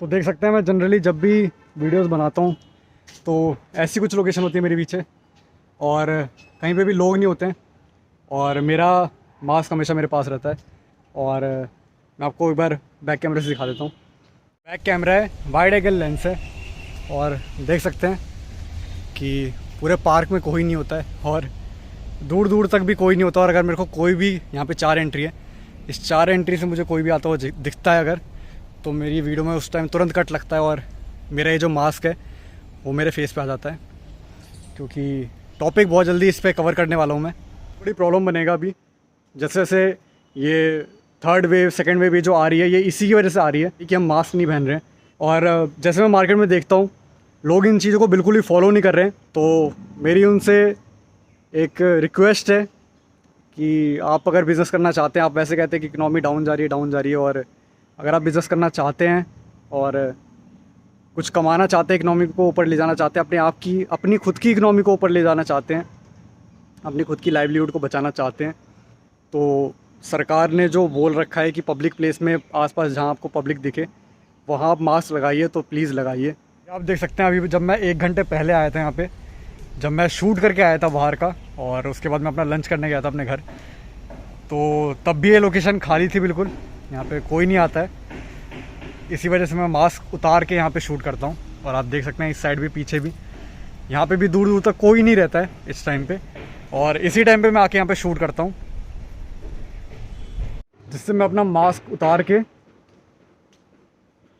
तो देख सकते हैं मैं जनरली जब भी वीडियोस बनाता हूँ तो ऐसी कुछ लोकेशन होती है मेरे पीछे और कहीं पे भी लोग नहीं होते हैं और मेरा मास्क हमेशा मेरे पास रहता है। और मैं आपको एक बार बैक कैमरे से दिखा देता हूँ। बैक कैमरा है, वाइड एंगल लेंस है और देख सकते हैं कि पूरे पार्क में कोई नहीं होता है और दूर दूर तक भी कोई नहीं होता। और अगर मेरे को कोई भी, यहाँ पे 4 एंट्री है, इस 4 एंट्री से मुझे कोई भी आता हुआ दिखता है अगर, तो मेरी वीडियो में उस टाइम तुरंत कट लगता है और मेरा ये जो मास्क है वो मेरे फेस पे आ जाता है, क्योंकि टॉपिक बहुत जल्दी इस पर कवर करने वाला हूँ मैं। थोड़ी प्रॉब्लम बनेगा अभी, जैसे जैसे ये थर्ड वेव सेकेंड वेव ये जो आ रही है, ये इसी की वजह से आ रही है कि हम मास्क नहीं पहन रहे हैं। और जैसे मैं मार्केट में देखता हूँ लोग इन चीज़ों को बिल्कुल भी फॉलो नहीं कर रहे हैं, तो मेरी उनसे एक रिक्वेस्ट है कि आप अगर बिज़नेस करना चाहते हैं, आप वैसे कहते हैं कि इकनॉमी डाउन जा रही है, और अगर आप बिज़नेस करना चाहते हैं और कुछ कमाना चाहते हैं, इकनॉमी को ऊपर ले जाना चाहते हैं, अपनी खुद की इकनॉमी को ऊपर ले जाना चाहते हैं, अपनी खुद की लाइवलीहुड को बचाना चाहते हैं, तो सरकार ने जो बोल रखा है कि पब्लिक प्लेस में आसपास जहां आपको पब्लिक दिखे वहां आप मास्क लगाइए, तो प्लीज़ लगाइए। आप देख सकते हैं अभी जब मैं 1 घंटे पहले आया था यहाँ पे, जब मैं शूट करके आया था बाहर का और उसके बाद मैं अपना लंच करने गया था अपने घर, तो तब भी ये लोकेशन खाली थी बिल्कुल, यहाँ पे कोई नहीं आता है। इसी वजह से मैं मास्क उतार के यहाँ पे शूट करता हूँ। और आप देख सकते हैं इस साइड भी, पीछे भी, यहाँ पे भी दूर दूर तक कोई नहीं रहता है इस टाइम पे, और इसी टाइम पे मैं आके यहाँ पे शूट करता हूँ, जिससे मैं अपना मास्क उतार के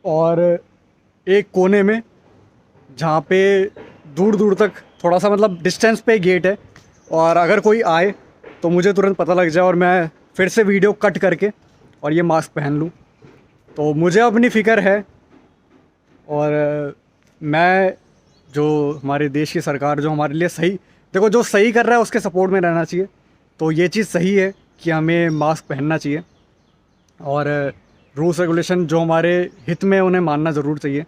और एक कोने में, जहाँ पे दूर दूर तक थोड़ा सा मतलब डिस्टेंस पे गेट है, और अगर कोई आए तो मुझे तुरंत पता लग जाए और मैं फिर से वीडियो कट करके और ये मास्क पहन लूँ। तो मुझे अपनी फ़िक्र है, और मैं जो हमारे देश की सरकार जो हमारे लिए सही, देखो जो सही कर रहा है उसके सपोर्ट में रहना चाहिए। तो ये चीज़ सही है कि हमें मास्क पहनना चाहिए, और रूल्स रेगुलेशन जो हमारे हित में उन्हें मानना ज़रूर चाहिए,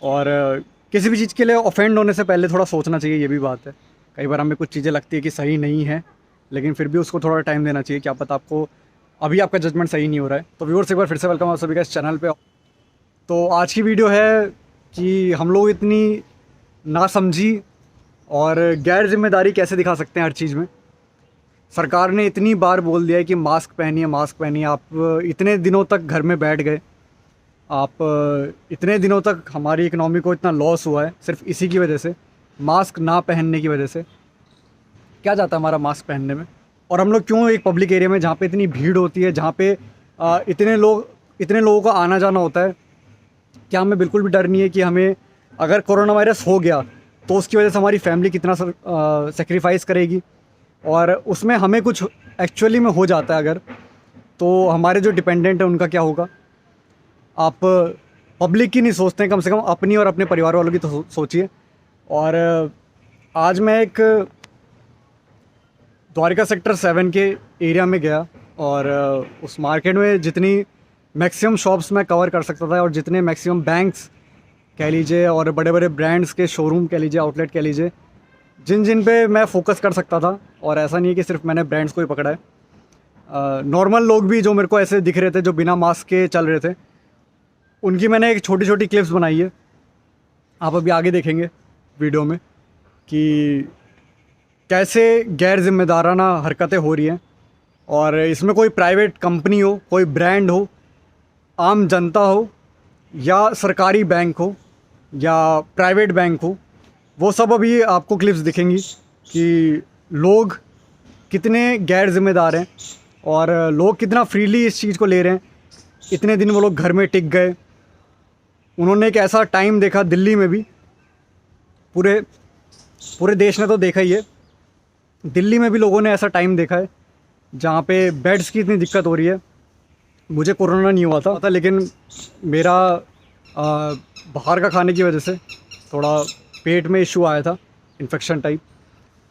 और किसी भी चीज़ के लिए ऑफेंड होने से पहले थोड़ा सोचना चाहिए, ये भी बात है। कई बार हमें कुछ चीज़ें लगती है कि सही नहीं है, लेकिन फिर भी उसको थोड़ा टाइम देना चाहिए, क्या पता आपको अभी आपका जजमेंट सही नहीं हो रहा है। तो व्यूअर्स एक बार फिर से वेलकम आप सभी का इस चैनल पे। तो आज की वीडियो है कि हम लोग इतनी नासमझी और गैर जिम्मेदारी कैसे दिखा सकते हैं हर चीज़ में। सरकार ने इतनी बार बोल दिया है कि मास्क पहनिए, मास्क पहनिए। आप इतने दिनों तक घर में बैठ गए, आप इतने दिनों तक हमारी इकनॉमी को इतना लॉस हुआ है सिर्फ इसी की वजह से, मास्क ना पहनने की वजह से। क्या जाता है हमारा मास्क पहनने में, और हम लोग क्यों एक पब्लिक एरिया में जहाँ पे इतनी भीड़ होती है, जहाँ पे इतने लोगों का आना जाना होता है, क्या हमें बिल्कुल भी डर नहीं है कि हमें अगर कोरोना वायरस हो गया तो उसकी वजह से हमारी फैमिली कितना सेक्रीफाइस करेगी, और उसमें हमें कुछ एक्चुअली में हो जाता है अगर, तो हमारे जो डिपेंडेंट है उनका क्या होगा। आप पब्लिक की नहीं सोचते हैं, कम से कम अपनी और अपने परिवार वालों की तो सोचिए। और आज मैं एक द्वारका सेक्टर 7 के एरिया में गया, और उस मार्केट में जितनी मैक्सिमम शॉप्स मैं कवर कर सकता था, और जितने मैक्सिमम बैंक्स कह लीजिए और बड़े बड़े ब्रांड्स के शोरूम कह लीजिए, आउटलेट कह लीजिए, जिन पे मैं फ़ोकस कर सकता था। और ऐसा नहीं है कि सिर्फ मैंने ब्रांड्स को ही पकड़ा है, नॉर्मल लोग भी जो मेरे को ऐसे दिख रहे थे जो बिना मास्क के चल रहे थे, उनकी मैंने एक छोटी छोटी क्लिप्स बनाई है। आप अभी आगे देखेंगे वीडियो में कि कैसे गैर जिम्मेदाराना हरकतें हो रही हैं। और इसमें कोई प्राइवेट कंपनी हो, कोई ब्रांड हो, आम जनता हो, या सरकारी बैंक हो, या प्राइवेट बैंक हो, वो सब अभी आपको क्लिप्स दिखेंगी कि लोग कितने गैर जिम्मेदार हैं और लोग कितना फ्रीली इस चीज़ को ले रहे हैं। इतने दिन वो लोग घर में टिक गए, उन्होंने एक ऐसा टाइम देखा, दिल्ली में भी, पूरे देश ने तो देखा ही है, दिल्ली में भी लोगों ने ऐसा टाइम देखा है जहाँ पे बेड्स की इतनी दिक्कत हो रही है। मुझे कोरोना नहीं हुआ था, लेकिन मेरा बाहर का खाने की वजह से थोड़ा पेट में इशू आया था, इन्फेक्शन टाइप,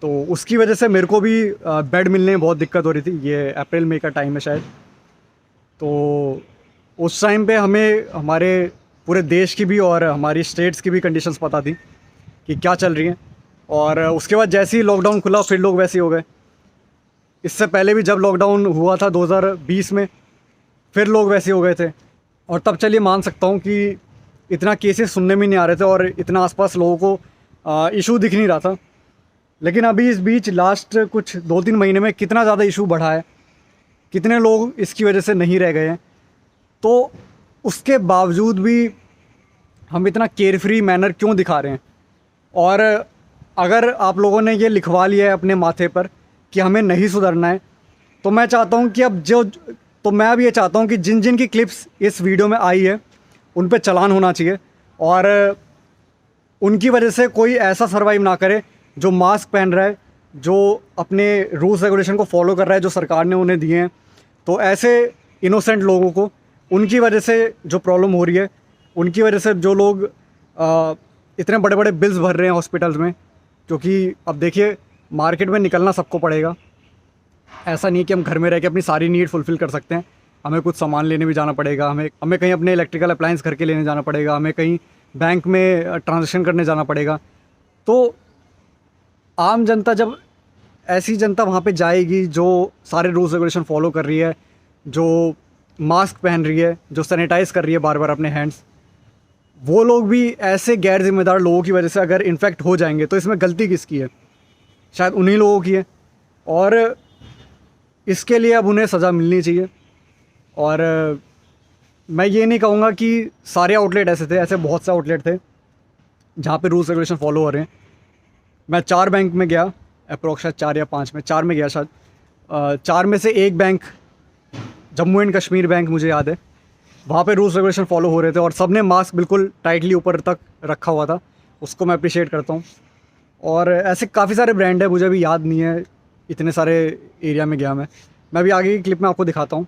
तो उसकी वजह से मेरे को भी बेड मिलने में बहुत दिक्कत हो रही थी। ये अप्रैल मई का टाइम है शायद। तो उस टाइम पे हमें हमारे पूरे देश की भी और हमारी स्टेट्स की भी कंडीशंस पता थी कि क्या चल रही हैं। और उसके बाद जैसे ही लॉकडाउन खुला फिर लोग वैसे ही हो गए। इससे पहले भी जब लॉकडाउन हुआ था 2020 में, फिर लोग वैसे हो गए थे। और तब चलिए मान सकता हूँ कि इतना केसेस सुनने में नहीं आ रहे थे और इतना आसपास लोगों को इशू दिख नहीं रहा था। लेकिन अभी इस बीच लास्ट कुछ 2-3 महीने में कितना ज़्यादा इशू बढ़ा है, कितने लोग इसकी वजह से नहीं रह गए हैं। तो उसके बावजूद भी हम इतना केयरफ्री मैनर क्यों दिखा रहे हैं? और अगर आप लोगों ने ये लिखवा लिया है अपने माथे पर कि हमें नहीं सुधरना है, तो मैं चाहता हूँ कि मैं अब ये चाहता हूँ कि जिन जिन की क्लिप्स इस वीडियो में आई है उन पे चालान होना चाहिए और उनकी वजह से कोई ऐसा सर्वाइव ना करे जो मास्क पहन रहा है, जो अपने रूल्स रेगुलेशन को फॉलो कर रहा है जो सरकार ने उन्हें दिए हैं। तो ऐसे इनोसेंट लोगों को, उनकी वजह से जो प्रॉब्लम हो रही है, उनकी वजह से जो लोग इतने बड़े बड़े बिल्स भर रहे हैं हॉस्पिटल्स में, क्योंकि अब देखिए मार्केट में निकलना सबको पड़ेगा। ऐसा नहीं कि हम घर में रह के अपनी सारी नीड फुलफ़िल कर सकते हैं। हमें कुछ सामान लेने भी जाना पड़ेगा, हमें कहीं अपने इलेक्ट्रिकल अप्लायंस घर के लेने जाना पड़ेगा, हमें कहीं बैंक में ट्रांजेक्शन करने जाना पड़ेगा। तो आम जनता, जब ऐसी जनता वहाँ पे जाएगी जो सारे रूल्स रेगुलेशन फॉलो कर रही है, जो मास्क पहन रही है, जो सैनिटाइज़ कर रही है बार बार अपने हैंड्स, वो लोग भी ऐसे गैर जिम्मेदार लोगों की वजह से अगर इन्फेक्ट हो जाएंगे तो इसमें गलती किसकी है? शायद उन्हीं लोगों की है। और इसके लिए अब उन्हें सज़ा मिलनी चाहिए। और मैं ये नहीं कहूँगा कि सारे आउटलेट ऐसे थे, ऐसे बहुत से आउटलेट थे जहाँ पे रूल्स रेगुलेशन फॉलो हो रहे हैं। मैं 4 बैंक में गया, अप्रोक्स शायद 4 या 5 में, 4 में गया शायद। 4 में से एक bank Jammu and Kashmir bank मुझे याद है, वहाँ पे रूल्स रेगुलेशन फॉलो हो रहे थे और सब ने मास्क बिल्कुल टाइटली ऊपर तक रखा हुआ था। उसको मैं अप्रिशिएट करता हूँ। और ऐसे काफ़ी सारे ब्रांड है, मुझे अभी याद नहीं है, इतने सारे एरिया में गया मैं अभी आगे की क्लिप में आपको दिखाता हूँ।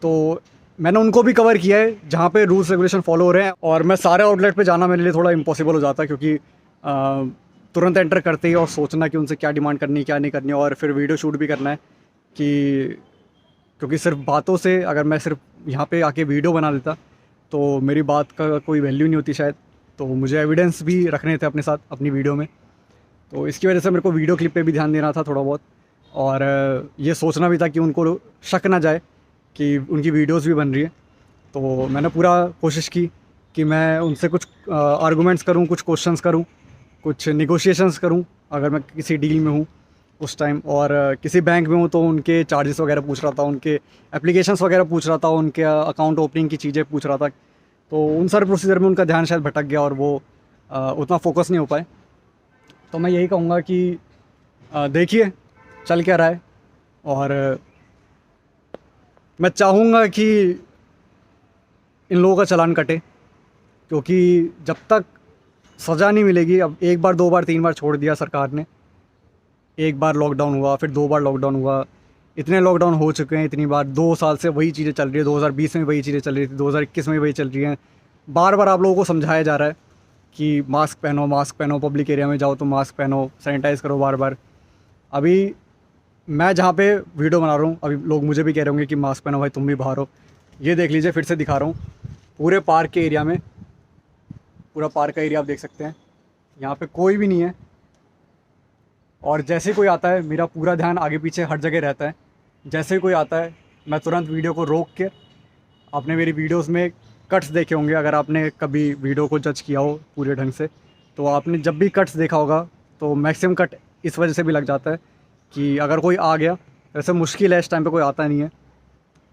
तो मैंने उनको भी कवर किया है जहाँ पे रूल्स रेगुलेशन फॉलो हो रहे हैं। और मैं सारे आउटलेट पे जाना मेरे लिए थोड़ा इम्पॉसिबल हो जाता है, क्योंकि तुरंत एंटर करते ही और सोचना कि उनसे क्या डिमांड करनी है क्या नहीं करनी है, और फिर वीडियो शूट भी करना है क्योंकि सिर्फ बातों से, अगर मैं सिर्फ यहाँ पे आके वीडियो बना देता तो मेरी बात का कोई वैल्यू नहीं होती शायद। तो मुझे एविडेंस भी रखने थे अपने साथ अपनी वीडियो में। तो इसकी वजह से मेरे को वीडियो क्लिप पे भी ध्यान देना था थोड़ा बहुत, और ये सोचना भी था कि उनको शक ना जाए कि उनकी वीडियोस भी बन रही है। तो मैंने पूरा कोशिश की कि मैं उनसे कुछ आर्गूमेंट्स करूं, कुछ क्वेश्चंस करूं, कुछ नेगोशिएशंस करूं अगर मैं किसी डील में हूं उस टाइम। और किसी बैंक में हूं तो उनके चार्जेस वगैरह पूछ रहा था, उनके एप्लीकेशंस वगैरह पूछ रहा था, उनके अकाउंट ओपनिंग की चीज़ें पूछ रहा था। तो उन सारे प्रोसीजर में उनका ध्यान शायद भटक गया और वो उतना फोकस नहीं हो पाए। तो मैं यही कहूँगा कि देखिए चल क्या रहा है, और मैं चाहूँगा कि इन लोगों का चालान कटे, क्योंकि जब तक सज़ा नहीं मिलेगी, अब 1 बार 2 बार 3 बार छोड़ दिया सरकार ने, 1 बार लॉकडाउन हुआ, फिर 2 बार लॉकडाउन हुआ, इतने लॉकडाउन हो चुके हैं इतनी बार, 2 साल से वही चीज़ें चल रही है। 2020 में वही चीज़ें चल रही थी, 2021 में वही चल रही हैं। बार बार आप लोगों को समझाया जा रहा है कि मास्क पहनो, पब्लिक एरिया में जाओ तो मास्क पहनो, सैनिटाइज़ करो बार बार। अभी मैं जहाँ पे वीडियो बना रहा हूँ, अभी लोग मुझे भी कह रहे होंगे कि मास्क पहनो भाई, तुम भी बाहर हो। ये देख लीजिए, फिर से दिखा रहा हूँ, पूरे पार्क के एरिया में, पूरा पार्क का एरिया आप देख सकते हैं, यहाँ पे कोई भी नहीं है। और जैसे ही कोई आता है, मेरा पूरा ध्यान आगे पीछे हर जगह रहता है। जैसे ही कोई आता है मैं तुरंत वीडियो को रोक के, आपने मेरी वीडियोस में कट्स देखे होंगे, अगर आपने कभी वीडियो को जज किया हो पूरे ढंग से, तो आपने जब भी कट्स देखा होगा तो मैक्सिमम कट इस वजह से भी लग जाता है कि अगर कोई आ गया, वैसे मुश्किल है इस टाइम पे कोई आता नहीं है,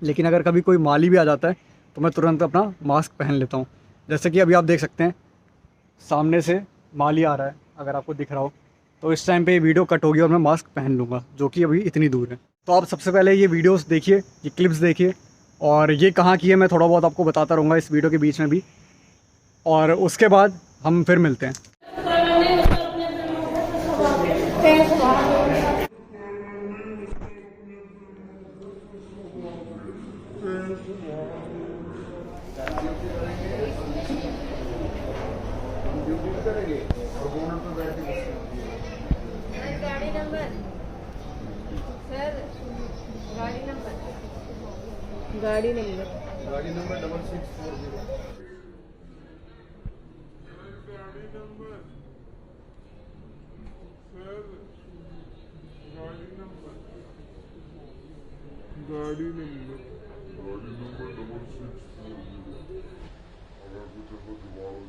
लेकिन अगर कभी कोई माली भी आ जाता है तो मैं तुरंत अपना मास्क पहन लेता हूँ। जैसे कि अभी आप देख सकते हैं सामने से माली आ रहा है, अगर आपको दिख रहा हो, तो इस टाइम पे ये वीडियो कट होगी और मैं मास्क पहन लूँगा, जो कि अभी इतनी दूर है। तो आप सबसे पहले ये वीडियोस देखिए, ये क्लिप्स देखिए, और ये कहाँ की है मैं थोड़ा बहुत आपको बताता रहूँगा इस वीडियो के बीच में भी, और उसके बाद हम फिर मिलते हैं। गाड़ी नंबर सर, गाड़ी नंबर 6640। गाड़ी नंबर 6640। अगर कुछ ऐसा जुगाड़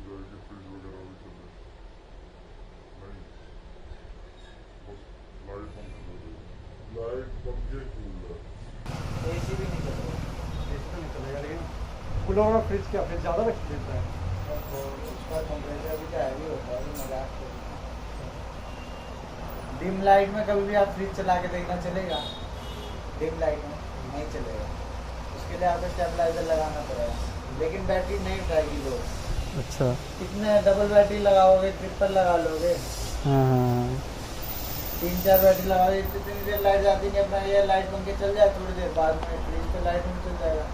कूलर और फ्रिज क्या फ्रिज ज़्यादा रख देता है? तो उसका टेम्परेचर भी क्या हैवी होता है, मजाक से। डिम लाइट में कभी भी आप फ्रिज चला के देखना, चलेगा? डिम लाइट में नहीं चलेगा, उसके लिए आपको स्टेबलाइजर लगाना पड़ेगा, लेकिन बैटरी नहीं उठाएगी लोग। अच्छा। कितने डबल बैटरी लगाओगे, ट्रिपल लगा लोगे? हाँ 3-4 बैटरी लगाओगे, इतनी देर लाइट जाती नहीं, अपना ये लाइट बन के चल जाए, थोड़ी देर बाद में फ्रिज पे लाइट नहीं चल जाएगा।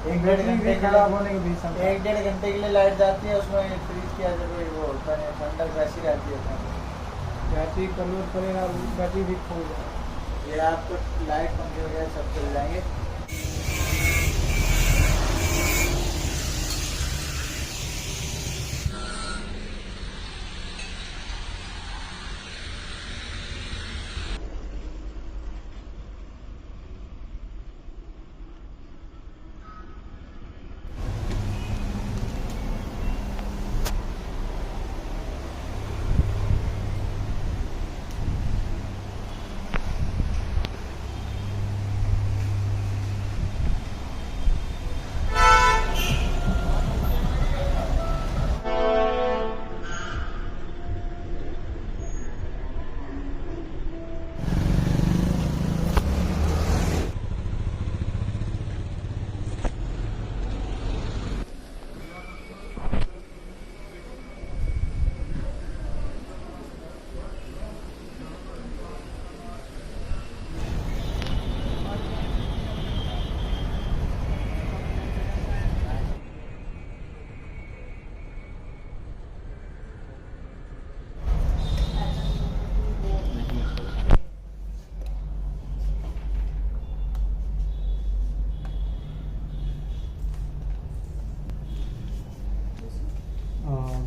एक डेढ़ घंटे खराब होने के बीच 1-1.5 घंटे के लिए लाइट जाती है, उसमें फ्रिज की जब वो होता है ठंडक वैसी रहती है, बैटरी कन्वर्ट करेगा, बैटरी वीक हो जाएगा। ये आपको लाइट पंखे वगैरह सब चल जाएंगे।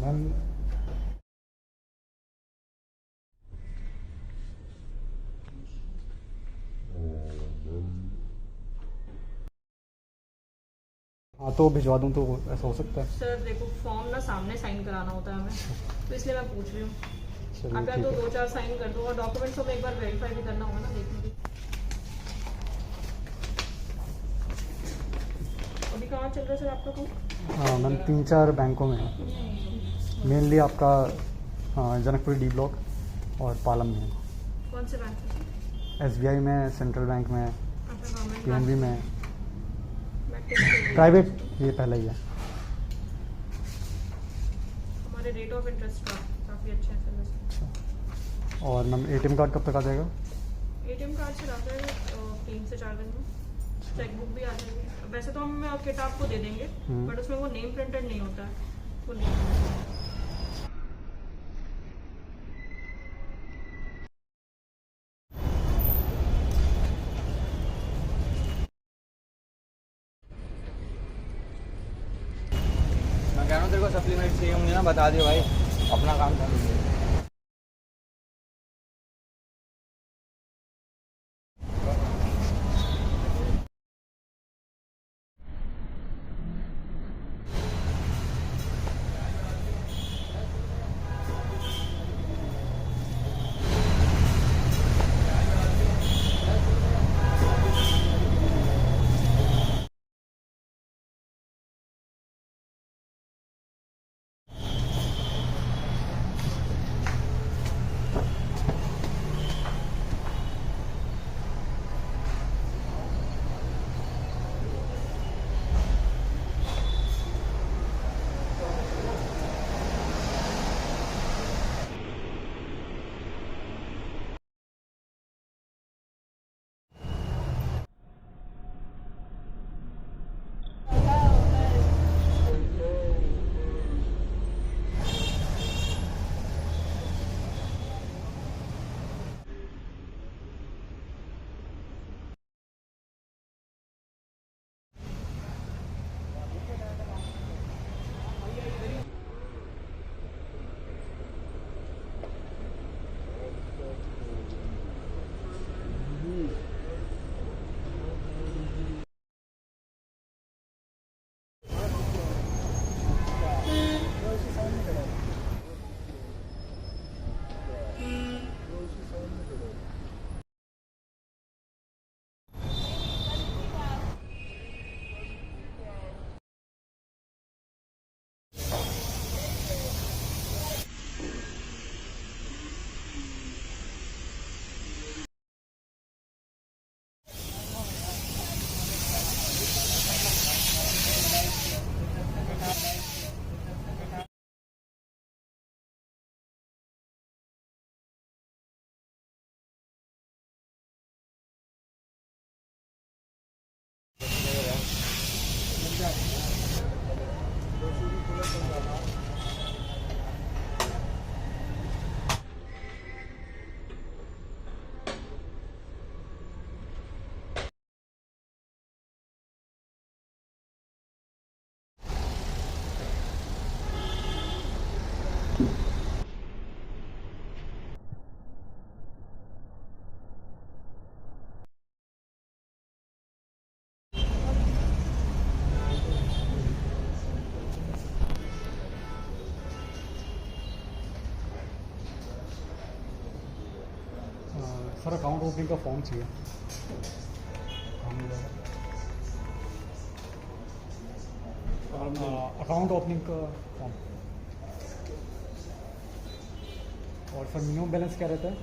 मैम हाँ तो भिजवा दूँ तो ऐसा हो सकता है? सर देखो फॉर्म ना सामने साइन कराना होता है हमें, तो इसलिए मैं पूछ रही हूँ। चलिए आप या ठीक तो है। 2-4 साइन कर दो, और डॉक्यूमेंट्स को एक बार वेरीफाई भी करना होगा ना, देखूंगी। अभी कहाँ चल रहा है सर आपका काम? हाँ मैम 3-4 बैंकों में है, मेनली आपका जनकपुरी डी ब्लॉक और पालम में है। कौन से बैंक में? SBI में, सेंट्रल बैंक में, आपका गवर्नमेंट PNB में, बैंक के? प्राइवेट ये पहला ही है। हमारे रेट ऑफ इंटरेस्ट काफ़ी अच्छे हैं सर वैसे। और मैम ATM कार्ड कब तक आ जाएगा? ATM कार्ड से आता है 3 से 4 दिन में, चेकबुक भी आ जाएगी। वैसे तो हम किट आपको दे देंगे, बट उसमें वो नेम प्रिंटेड नहीं होता है, वो नहीं। मैं कह रहा हूँ तेरे को सप्लीमेंट चाहिए होंगे ना, बता दियो भाई, अपना काम चालू है। सर अकाउंट ओपनिंग का फॉर्म चाहिए। अकाउंट ओपनिंग का फॉर्म। और सर मिनिमम बैलेंस क्या रहता है?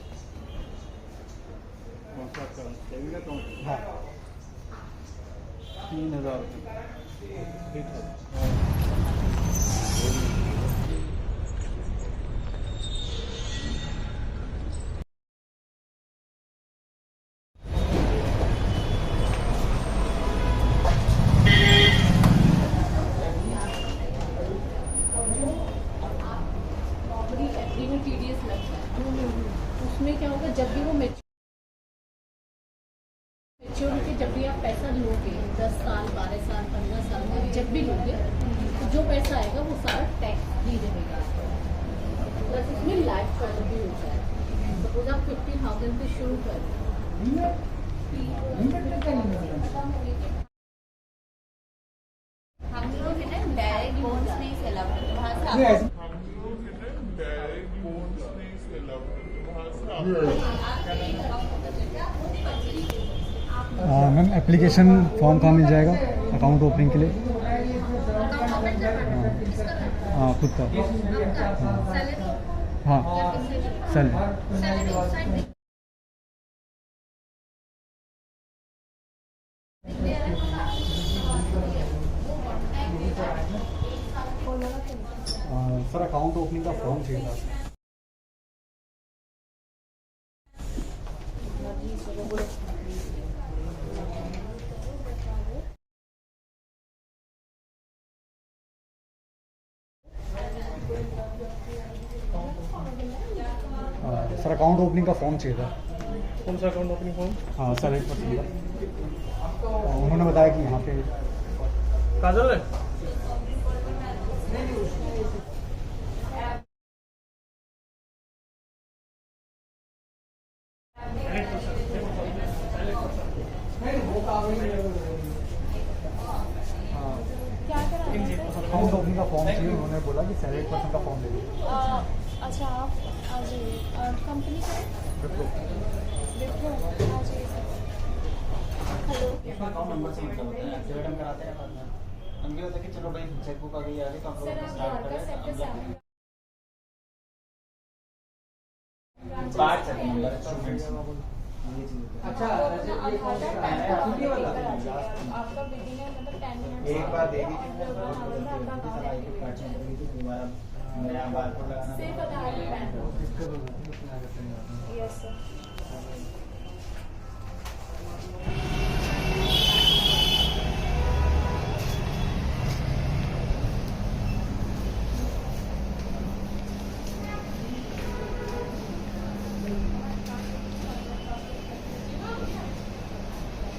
सेविंग अकाउंट हाँ 3000। नॉर्मली एफडी में टीडीएस लगता है, उसमें क्या होगा जब भी वो मेच्योरिटी, जब भी आप पैसा लोगे 10 साल 12 साल 15 साल में जब भी लोगे तो जो पैसा आएगा वो सारा टैक्स फ्री रहेगा। प्लस उसमें लाइफ कवर भी होता है। सपोज आप 50,000 से शुरू कर हम लोग है ना डायरेक्ट लोन्स नहीं सेल आउट करते, वहाँ से मैम एप्लीकेशन फॉर्म कहाँ मिल जाएगा अकाउंट ओपनिंग के लिए? हाँ खुद का। हाँ सैलरी। सर अकाउंट ओपनिंग का फॉर्म चाहिए था। सर अकाउंट ओपनिंग का फॉर्म चाहिए था। कौन सा अकाउंट ओपनिंग फॉर्म? हाँ सर 8% का। उन्होंने बताया कि यहाँ पे काजल है। अकाउंट ओपनिंग का फॉर्म चाहिए। उन्होंने बोला कि 8% का फॉर्म दे दीजिए। अच्छा आप आ जाइए। कंपनी का विप्रो आ जाइए सर। हेलो अकाउंट नंबर से मतलब होता है, एक्टिवेट हम कराते हैं बाद में। हम ये होता है कि चलो भाई चेकबुक आ गई आ गई तो हम सर लोग आप स्टार्ट द्वारका करें। सेक्टर 7 पार्ट चलेंगे स्टूडेंट्स। अच्छा आपका बिगिनर मतलब 10 मिनट एक बार दे दीजिए मेरा बारकोड लगाना। सिर्फ आधार पैन। Yes sir.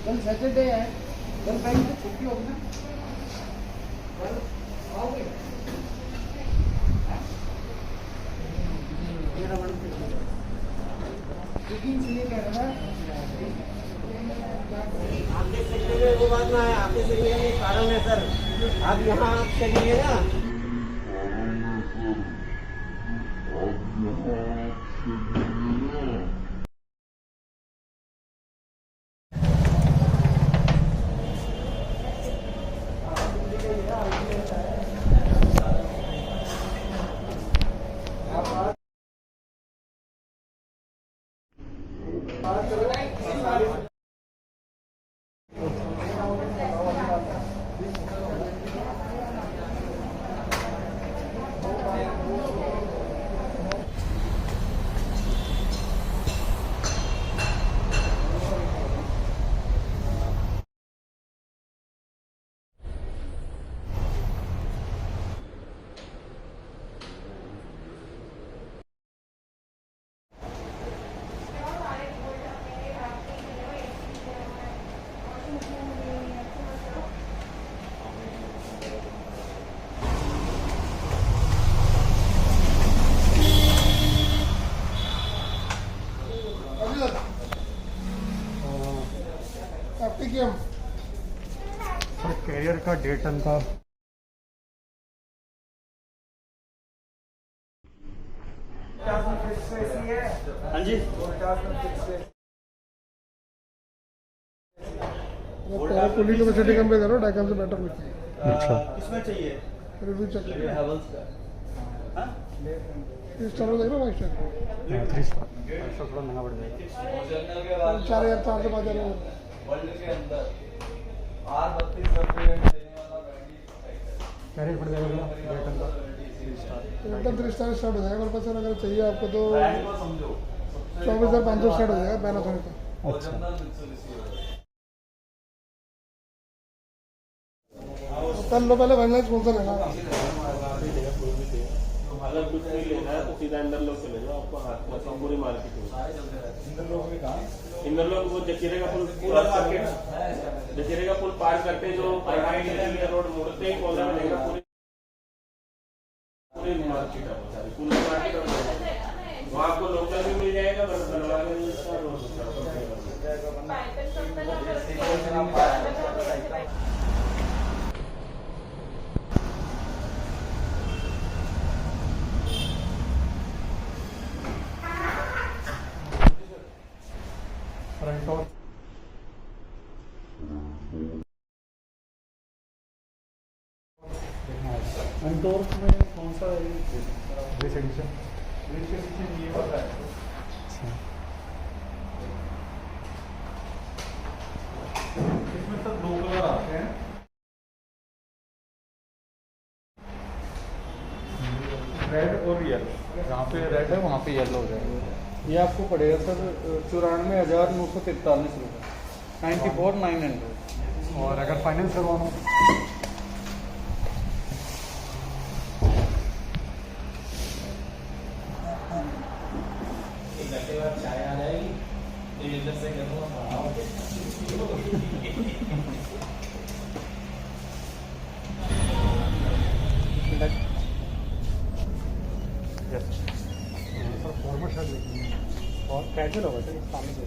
कल सैटरडे है, कल बैंक में छुट्टी होगी ना? कल आओगे? आपके सेक्टर में वो बात ना है, आपके सेक्टर में कारण है सर। आप यहाँ चलिए ना। सर कैरियर का डेटन का हाँ जी। कूलिंग कैपेसिटी कम पे करो, डाइकम से बेटर लिखिए। अच्छा किसमें चाहिए? रिव्यू चेक करो। हैवल्स का। हाँ? 3 स्टार हो जाएगा ना 5 स्टार? 3 स्टार थोड़ा महंगा पड़ जाएगा। 4000 4 से 5000 वर्ल्ड के अंदर R32 सप्लीमेंट देने वाला गाड़ी क्या रेट पड़ जाएगा भैया? एकदम 3 स्टार स्टार्ट हो जाएगा मेरे पास। सर अगर चाहिए आपको तो ब्रांड को समझो। 24,500 स्टार्ट हो जाएगा पैनासोनिक का। अच्छा कर लो पहले फाइनलाइज कौन सा लेना। अगर कुछ नहीं लेना है तो सीधा इंदर लोग चले जाओ, आपको हाथ में सब पूरी मार्केट है। इंदर लोग वो जखीरे का पुल पूरा मार्केट, जखीरे का पुल पार करते जो पढ़ाई के लिए रोड मुड़ते ही पौधा मिलेगा, पूरी पूरी मार्केट है, सारी पूरी मार्केट है। वहाँ आपको लोकल भी मिल जाएगा, बनवा के मिल जाएगा। फ्रंट और अंटोर में कौन सा है? दिस एडिशन ये वाला है। इसमें सब 2 कलर आते हैं। रेड और येलो। जहाँ पे रेड है वहाँ पे येलो हो जाएगा। ये आपको पड़ेगा सर 94,943 रुपये, 94,900। और अगर फाइनेंस करवाना हो चाय आ जाएगी तो इधर से करूँगा। सर फॉर्मल शर्ट लेनी है और कैजुअल होगा सर, सामने से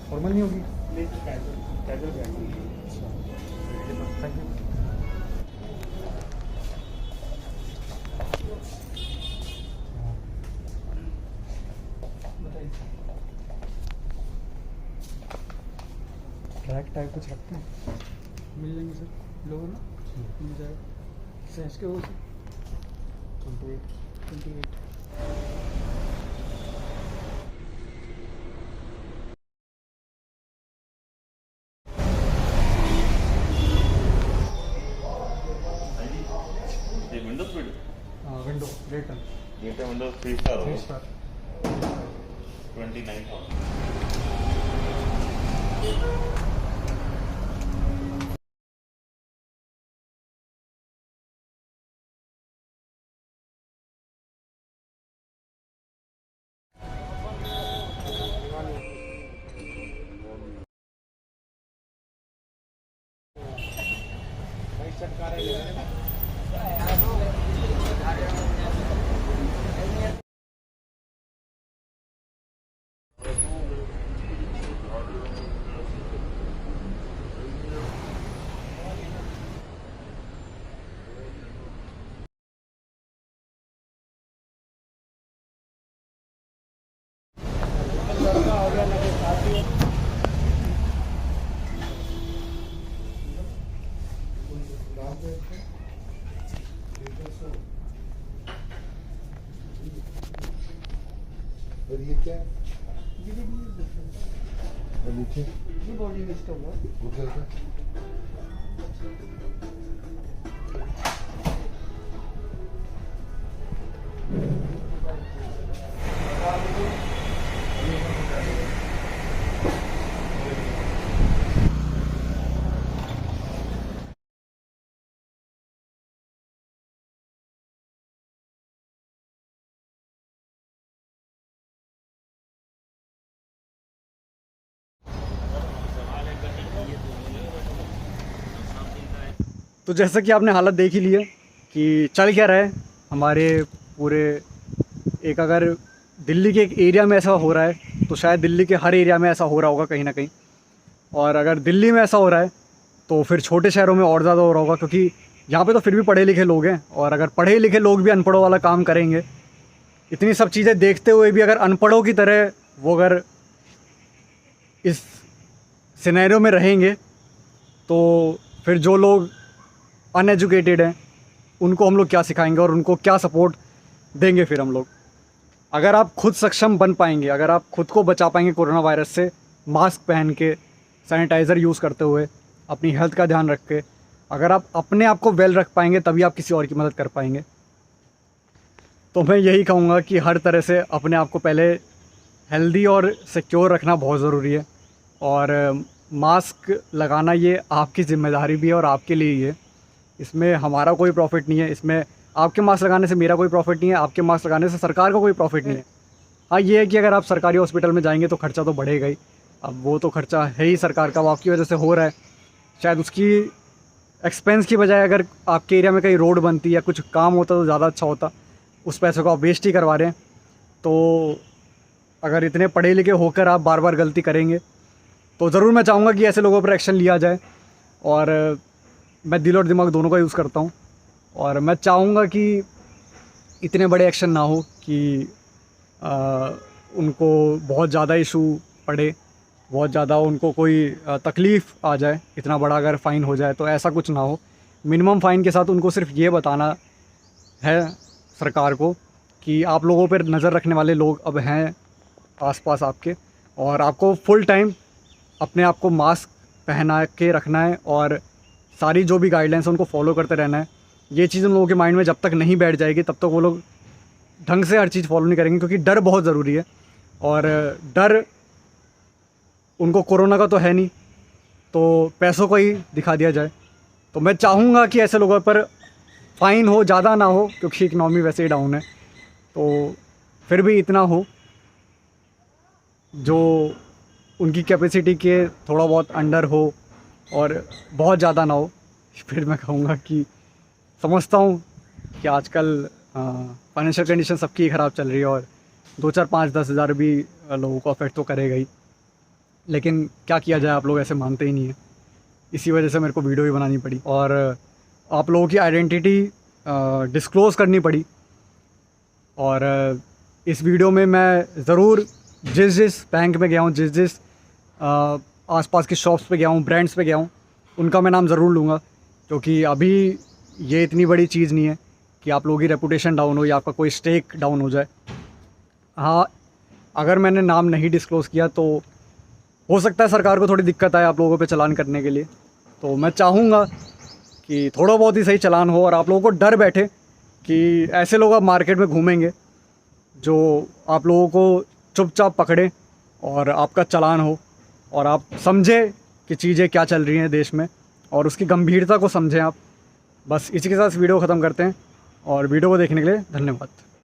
फॉर्मल नहीं होगी? नहीं casual casual thank you. Track type कुछ रखते हैं? मिल जाएंगे सर, लोगों ना मिल जाएगा। सेंस के वो सर 28। विंडो स्पीड विंडो रेटन विंडो 3 स्टार 3 स्टार 29,000। और ये क्या है? और नीचे ये बॉडी लिस्ट होगा। गुजर का तो जैसा कि आपने हालत देख ही ली है कि चल क्या रहा है हमारे पूरे एक, अगर दिल्ली के एक एरिया में ऐसा हो रहा है तो शायद दिल्ली के हर एरिया में ऐसा हो रहा होगा कहीं ना कहीं। और अगर दिल्ली में ऐसा हो रहा है तो फिर छोटे शहरों में और ज़्यादा हो रहा होगा, क्योंकि यहाँ पे तो फिर भी पढ़े लिखे लोग हैं, और अगर पढ़े लिखे लोग भी अनपढ़ों वाला काम करेंगे, इतनी सब चीज़ें देखते हुए भी अगर अनपढ़ों की तरह वो अगर इस सिनेरियो में रहेंगे तो फिर जो लोग अनएजुकेटेड हैं उनको हम लोग क्या सिखाएंगे और उनको क्या सपोर्ट देंगे फिर हम लोग। अगर आप खुद सक्षम बन पाएंगे, अगर आप खुद को बचा पाएंगे कोरोना वायरस से, मास्क पहन के, सैनिटाइज़र यूज़ करते हुए, अपनी हेल्थ का ध्यान रख के, अगर आप अपने आप को वेल रख पाएंगे तभी आप किसी और की मदद कर पाएंगे। तो मैं यही कहूँगा कि हर तरह से अपने आप को पहले हेल्दी और सिक्योर रखना बहुत ज़रूरी है, और मास्क लगाना ये आपकी ज़िम्मेदारी भी है और आपके लिए ही है। इसमें हमारा कोई प्रॉफिट नहीं है, इसमें आपके मास्क लगाने से मेरा कोई प्रॉफिट नहीं है, आपके मास्क लगाने से सरकार का कोई प्रॉफिट नहीं है। हाँ, ये है कि अगर आप सरकारी हॉस्पिटल में जाएंगे तो खर्चा तो बढ़ेगा ही। अब वो तो खर्चा है ही सरकार का, वो आपकी वजह से हो रहा है। शायद उसकी एक्सपेंस की बजाय अगर आपके एरिया में कहीं रोड बनती या कुछ काम होता तो ज़्यादा अच्छा होता। उस पैसे को आप वेस्ट ही करवा रहे हैं। तो अगर इतने पढ़े लिखे होकर आप बार बार गलती करेंगे तो ज़रूर मैं चाहूँगा कि ऐसे लोगों पर एक्शन लिया जाए। और मैं दिल और दिमाग दोनों का यूज़ करता हूँ, और मैं चाहूँगा कि इतने बड़े एक्शन ना हो कि उनको बहुत ज़्यादा इशू पड़े, बहुत ज़्यादा उनको कोई तकलीफ़ आ जाए। इतना बड़ा अगर फ़ाइन हो जाए तो ऐसा कुछ ना हो। मिनिमम फ़ाइन के साथ उनको सिर्फ ये बताना है सरकार को कि आप लोगों पर नज़र रखने वाले लोग अब हैं आसपास आपके, और आपको फुल टाइम अपने आप को मास्क पहना के रखना है और सारी जो भी गाइडलाइंस है उनको फॉलो करते रहना है। ये चीज़ उन लोगों के माइंड में जब तक नहीं बैठ जाएगी तब तक वो लोग ढंग से हर चीज़ फॉलो नहीं करेंगे, क्योंकि डर बहुत ज़रूरी है। और डर उनको कोरोना का तो है नहीं, तो पैसों को ही दिखा दिया जाए। तो मैं चाहूँगा कि ऐसे लोगों पर फ़ाइन हो, ज़्यादा ना हो, क्योंकि इकनॉमी वैसे ही डाउन है। तो फिर भी इतना हो जो उनकी कैपेसिटी के थोड़ा बहुत अंडर हो और बहुत ज़्यादा ना हो। फिर मैं कहूँगा कि समझता हूँ कि आजकल फाइनेंशियल कंडीशन सबकी ख़राब चल रही है, और 2, 4, 5, 10 हज़ार भी लोगों को अफेक्ट तो करेगा ही। लेकिन क्या किया जाए, आप लोग ऐसे मानते ही नहीं हैं। इसी वजह से मेरे को वीडियो भी बनानी पड़ी और आप लोगों की आइडेंटिटी डिस्क्लोज़ करनी पड़ी। और इस वीडियो में मैं ज़रूर जिस बैंक में गया हूँ, जिस आसपास की शॉप्स पे गया हूँ, ब्रांड्स पे गया हूँ, उनका मैं नाम ज़रूर लूँगा, क्योंकि अभी ये इतनी बड़ी चीज़ नहीं है कि आप लोगों की रेपुटेशन डाउन हो या आपका कोई स्टेक डाउन हो जाए। हाँ, अगर मैंने नाम नहीं डिस्क्लोज़ किया तो हो सकता है सरकार को थोड़ी दिक्कत आए आप लोगों पे चालान करने के लिए। तो मैं चाहूँगा कि थोड़ा बहुत ही सही चालान हो और आप लोगों को डर बैठे कि ऐसे लोग आप मार्केट में घूमेंगे जो आप लोगों को चुपचाप पकड़े और आपका चालान हो, और आप समझे कि चीज़ें क्या चल रही हैं देश में और उसकी गंभीरता को समझें आप। बस इसी के साथ वीडियो ख़त्म करते हैं, और वीडियो को देखने के लिए धन्यवाद।